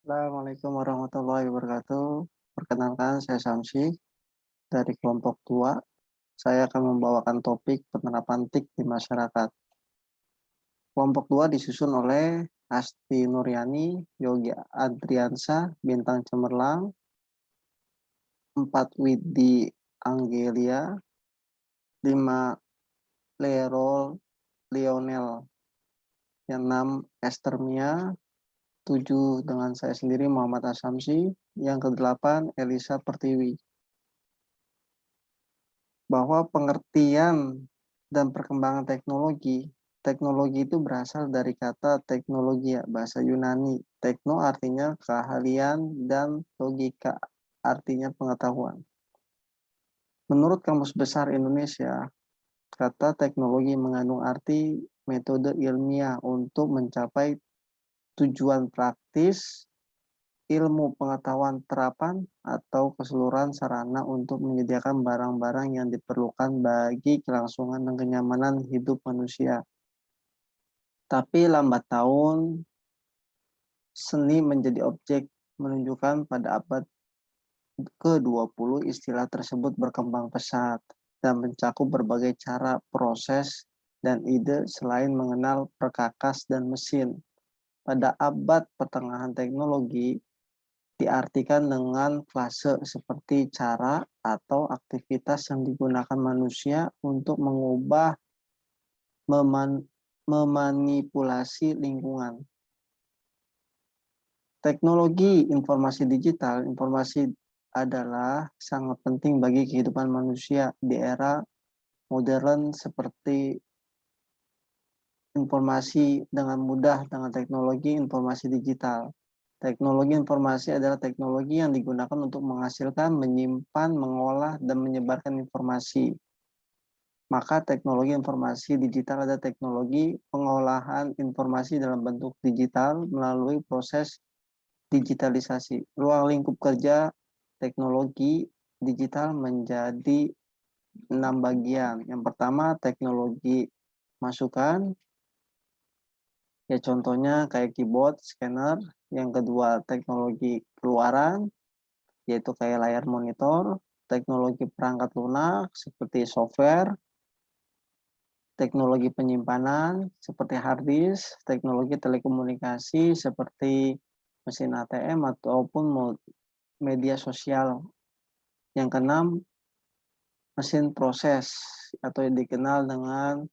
Assalamualaikum warahmatullahi wabarakatuh. Perkenalkan, saya Samsi dari kelompok 2. Saya akan membawakan topik penerapan TIK di masyarakat. Kelompok 2 disusun oleh Asti Nuryani, Yogi Adriansa, Bintang Cemerlang, 4 Widi Anggelia, 5 Lerol Lionel, yang 6 Esther Mia, 7 dengan saya sendiri Muhammad Asamsi, yang ke-8 Elisa Pertiwi. Bahwa pengertian dan perkembangan teknologi itu berasal dari kata teknologi, bahasa Yunani. Tekno artinya keahlian dan logika artinya pengetahuan. Menurut Kamus Besar Indonesia, kata teknologi mengandung arti metode ilmiah untuk mencapai tujuan praktis, ilmu pengetahuan terapan, atau keseluruhan sarana untuk menyediakan barang-barang yang diperlukan bagi kelangsungan dan kenyamanan hidup manusia. Tapi lambat tahun, seni menjadi objek menunjukkan pada abad ke-20 istilah tersebut berkembang pesat dan mencakup berbagai cara, proses, dan ide selain mengenal perkakas dan mesin. Pada abad pertengahan teknologi diartikan dengan fase seperti cara atau aktivitas yang digunakan manusia untuk mengubah, memanipulasi lingkungan. Teknologi informasi digital, informasi adalah sangat penting bagi kehidupan manusia di era modern seperti informasi dengan mudah dengan teknologi informasi digital. Teknologi informasi adalah teknologi yang digunakan untuk menghasilkan, menyimpan, mengolah, dan menyebarkan informasi. Maka teknologi informasi digital adalah teknologi pengolahan informasi dalam bentuk digital melalui proses digitalisasi. Ruang lingkup kerja teknologi digital menjadi 6 bagian. Yang pertama, teknologi masukan, ya contohnya kayak keyboard, scanner. Yang kedua, teknologi keluaran, yaitu kayak layar monitor, teknologi perangkat lunak seperti software, teknologi penyimpanan seperti hard disk, teknologi telekomunikasi seperti mesin ATM ataupun media sosial. Yang keenam, mesin proses atau yang dikenal dengan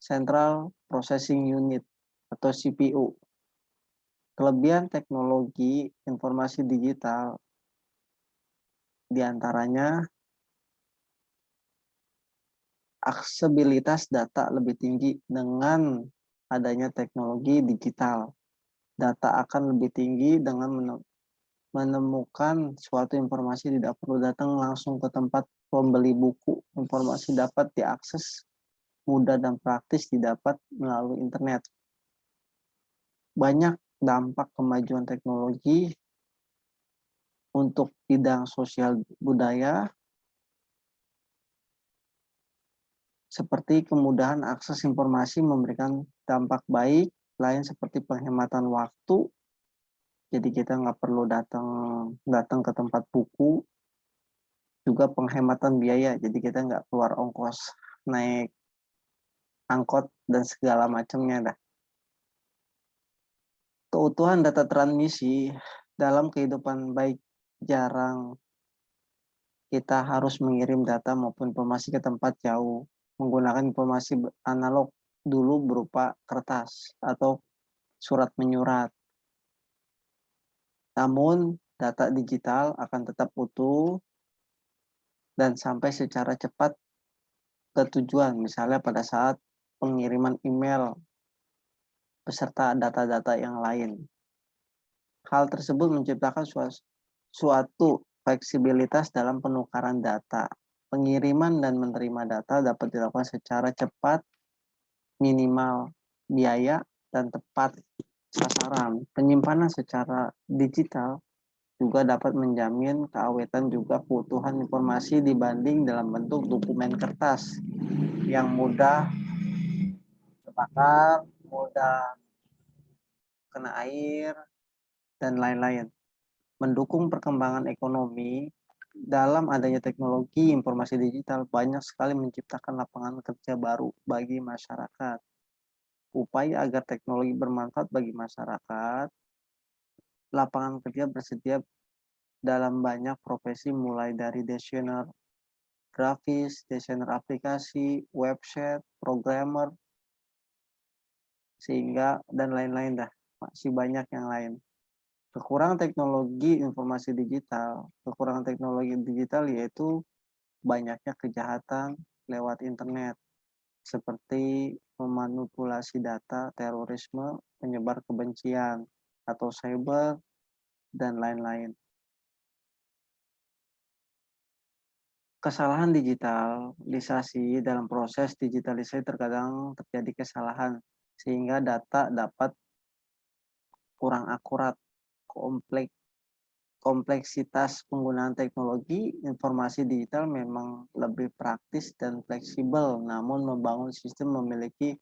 Central Processing Unit atau CPU. Kelebihan teknologi informasi digital diantaranya aksesibilitas data lebih tinggi. Dengan adanya teknologi digital, data akan lebih tinggi. Dengan menemukan suatu informasi tidak perlu datang langsung ke tempat pembeli buku. Informasi dapat diakses mudah dan praktis didapat melalui internet. Banyak dampak kemajuan teknologi untuk bidang sosial budaya seperti kemudahan akses informasi memberikan dampak baik lain seperti penghematan waktu. Jadi kita nggak perlu datang ke tempat buku. Juga penghematan biaya, jadi kita nggak keluar ongkos naik angkot dan segala macamnya dah. Keutuhan data transmisi dalam kehidupan baik jarang kita harus mengirim data maupun informasi ke tempat jauh menggunakan informasi analog dulu berupa kertas atau surat menyurat. Namun data digital akan tetap utuh dan sampai secara cepat ke tujuan, misalnya pada saat pengiriman email beserta data-data yang lain. Hal tersebut menciptakan suatu fleksibilitas dalam penukaran data. Pengiriman dan menerima data dapat dilakukan secara cepat, minimal biaya, dan tepat sasaran. Penyimpanan secara digital juga dapat menjamin keawetan juga keutuhan informasi dibanding dalam bentuk dokumen kertas yang mudah terbakar, mudah kena air, dan lain-lain. Mendukung perkembangan ekonomi, dalam adanya teknologi informasi digital banyak sekali menciptakan lapangan kerja baru bagi masyarakat. Upaya agar teknologi bermanfaat bagi masyarakat, lapangan kerja bersedia dalam banyak profesi mulai dari desainer grafis, desainer aplikasi, website, programmer, sehingga dan lain-lain dah. Masih banyak yang lain. Kekurangan teknologi digital yaitu banyaknya kejahatan lewat internet seperti memanipulasi data, terorisme, penyebar kebencian atau cyber dan lain-lain. Kesalahan digitalisasi dalam proses digitalisasi terkadang terjadi kesalahan sehingga data dapat kurang akurat, kompleksitas penggunaan teknologi informasi digital memang lebih praktis dan fleksibel, namun membangun sistem memiliki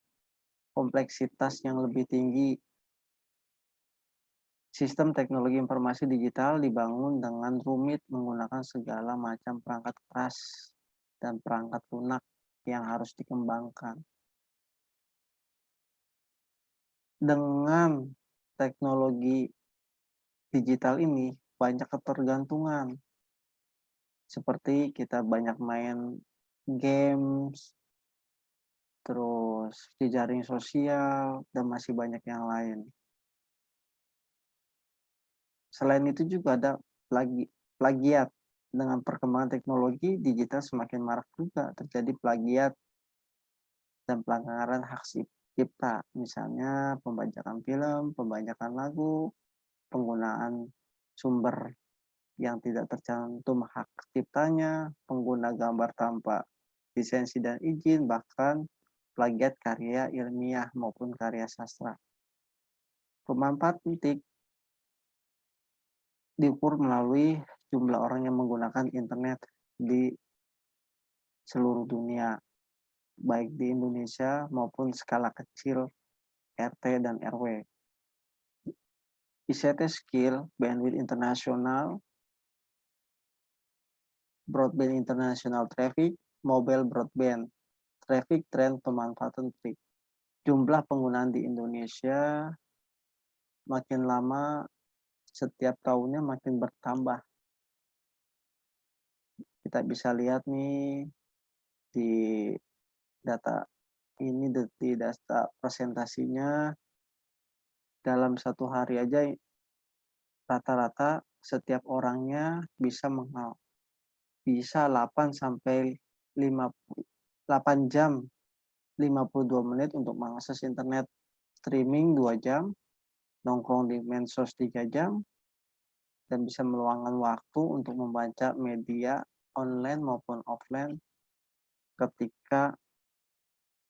kompleksitas yang lebih tinggi. Sistem teknologi informasi digital dibangun dengan rumit menggunakan segala macam perangkat keras dan perangkat lunak yang harus dikembangkan. Dengan teknologi digital ini banyak ketergantungan. Seperti kita banyak main games, terus di jaring sosial, dan masih banyak yang lain. Selain itu juga ada plagiat. Dengan perkembangan teknologi digital semakin marak juga terjadi plagiat dan pelanggaran hak cipta. Misalnya pembajakan film, pembajakan lagu, penggunaan sumber yang tidak tercantum hak ciptanya, pengguna gambar tanpa lisensi dan izin, bahkan plagiat karya ilmiah maupun karya sastra. Pemanfaat TIK diukur melalui jumlah orang yang menggunakan internet di seluruh dunia, baik di Indonesia maupun skala kecil RT dan RW. ICT skill, bandwidth internasional, broadband international traffic, mobile broadband, traffic trend pemanfaatan TIK. Jumlah penggunaan di Indonesia makin lama setiap tahunnya makin bertambah. Kita bisa lihat nih di data ini, di data presentasinya dalam satu hari aja rata-rata setiap orangnya bisa 8 sampai 8 jam 52 menit untuk mengakses internet, streaming 2 jam, nongkrong di medsos 3 jam, dan bisa meluangkan waktu untuk membaca media online maupun offline ketika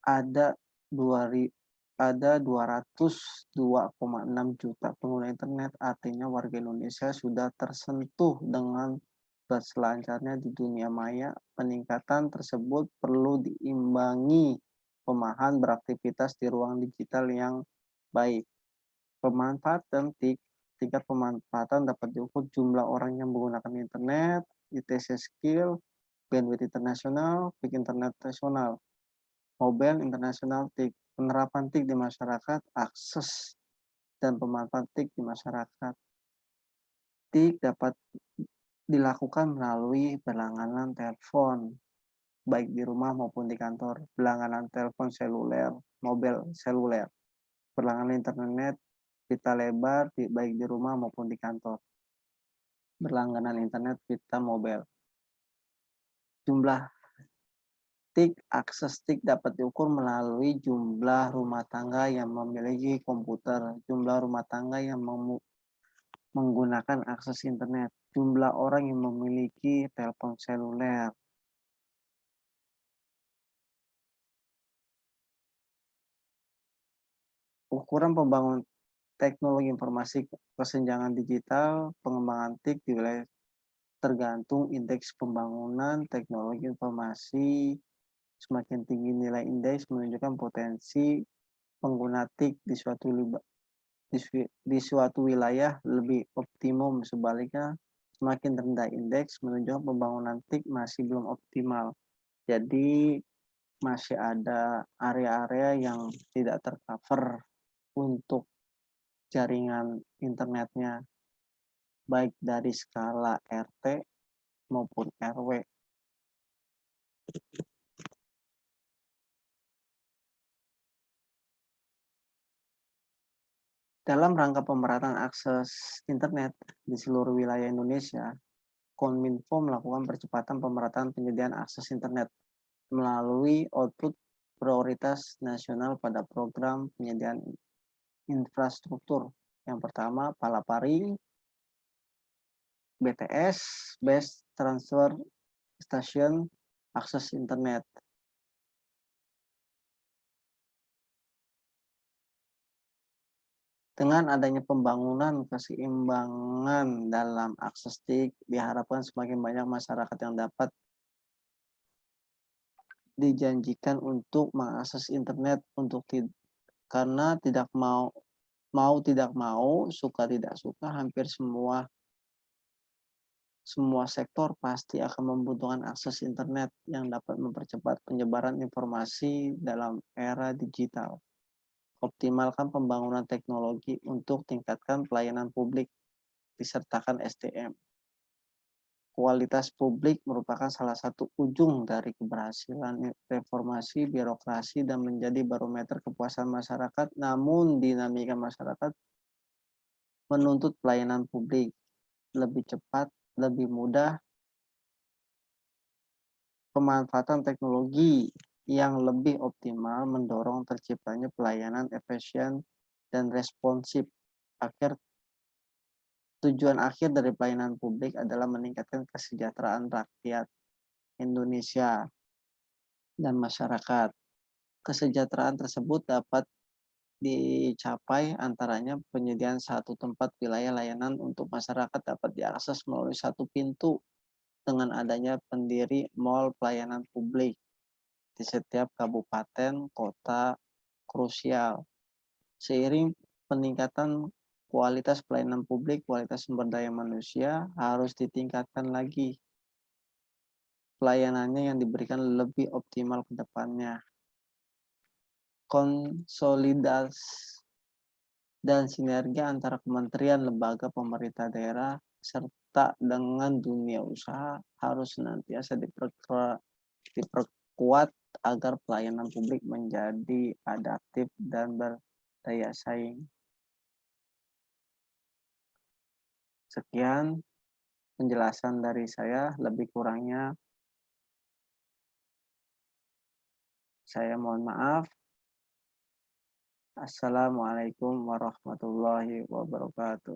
ada 202,6 juta pengguna internet, artinya warga Indonesia sudah tersentuh dengan berselancarnya di dunia maya. Peningkatan tersebut perlu diimbangi pemahaman beraktivitas di ruang digital yang baik. Pemanfaatan TIK, tingkat pemanfaatan dapat diukur jumlah orang yang menggunakan internet, ITC skill, bandwidth internasional, peak internet nasional, mobile internasional TIK, penerapan TIK di masyarakat, akses dan pemanfaatan TIK di masyarakat. TIK dapat dilakukan melalui berlangganan telepon, baik di rumah maupun di kantor, berlangganan telepon seluler, mobil seluler, berlangganan internet, pita lebar, baik di rumah maupun di kantor, berlangganan internet, pita mobile. Jumlah TIK, akses TIK dapat diukur melalui jumlah rumah tangga yang memiliki komputer, jumlah rumah tangga yang menggunakan akses internet, jumlah orang yang memiliki telepon seluler. Ukuran pembangunan teknologi informasi kesenjangan digital, pengembangan TIK di wilayah tergantung indeks pembangunan teknologi informasi. Semakin tinggi nilai indeks menunjukkan potensi pengguna TIK di suatu di suatu wilayah lebih optimum, sebaliknya semakin rendah indeks menunjukkan pembangunan TIK masih belum optimal. Jadi masih ada area-area yang tidak tercover untuk jaringan internetnya, baik dari skala RT maupun RW. Dalam rangka pemerataan akses internet di seluruh wilayah Indonesia, Kominfo melakukan percepatan pemerataan penyediaan akses internet melalui output prioritas nasional pada program penyediaan infrastruktur. Yang pertama, Palapari, BTS, Best Transfer Station Akses Internet. Dengan adanya pembangunan keseimbangan dalam akses TIK, diharapkan semakin banyak masyarakat yang dapat dijanjikan untuk mengakses internet karena tidak tidak mau, suka tidak suka, hampir semua sektor pasti akan membutuhkan akses internet yang dapat mempercepat penyebaran informasi dalam era digital. Optimalkan pembangunan teknologi untuk tingkatkan pelayanan publik, disertakan SDM. Kualitas publik merupakan salah satu ujung dari keberhasilan reformasi birokrasi dan menjadi barometer kepuasan masyarakat. Namun dinamika masyarakat menuntut pelayanan publik lebih cepat, lebih mudah, pemanfaatan teknologi yang lebih optimal mendorong terciptanya pelayanan efisien dan responsif. Tujuan akhir dari pelayanan publik adalah meningkatkan kesejahteraan rakyat Indonesia dan masyarakat. Kesejahteraan tersebut dapat dicapai antaranya penyediaan satu tempat wilayah layanan untuk masyarakat dapat diakses melalui satu pintu dengan adanya pendiri mall pelayanan publik di setiap kabupaten kota krusial. Seiring peningkatan kualitas pelayanan publik, kualitas sumber daya manusia harus ditingkatkan lagi. Pelayanannya yang diberikan lebih optimal ke depannya. Konsolidasi dan sinergi antara kementerian, lembaga, pemerintah daerah, serta dengan dunia usaha harus senantiasa diperkuat agar pelayanan publik menjadi adaptif dan berdaya saing. Sekian penjelasan dari saya, lebih kurangnya saya mohon maaf. Assalamualaikum warahmatullahi wabarakatuh.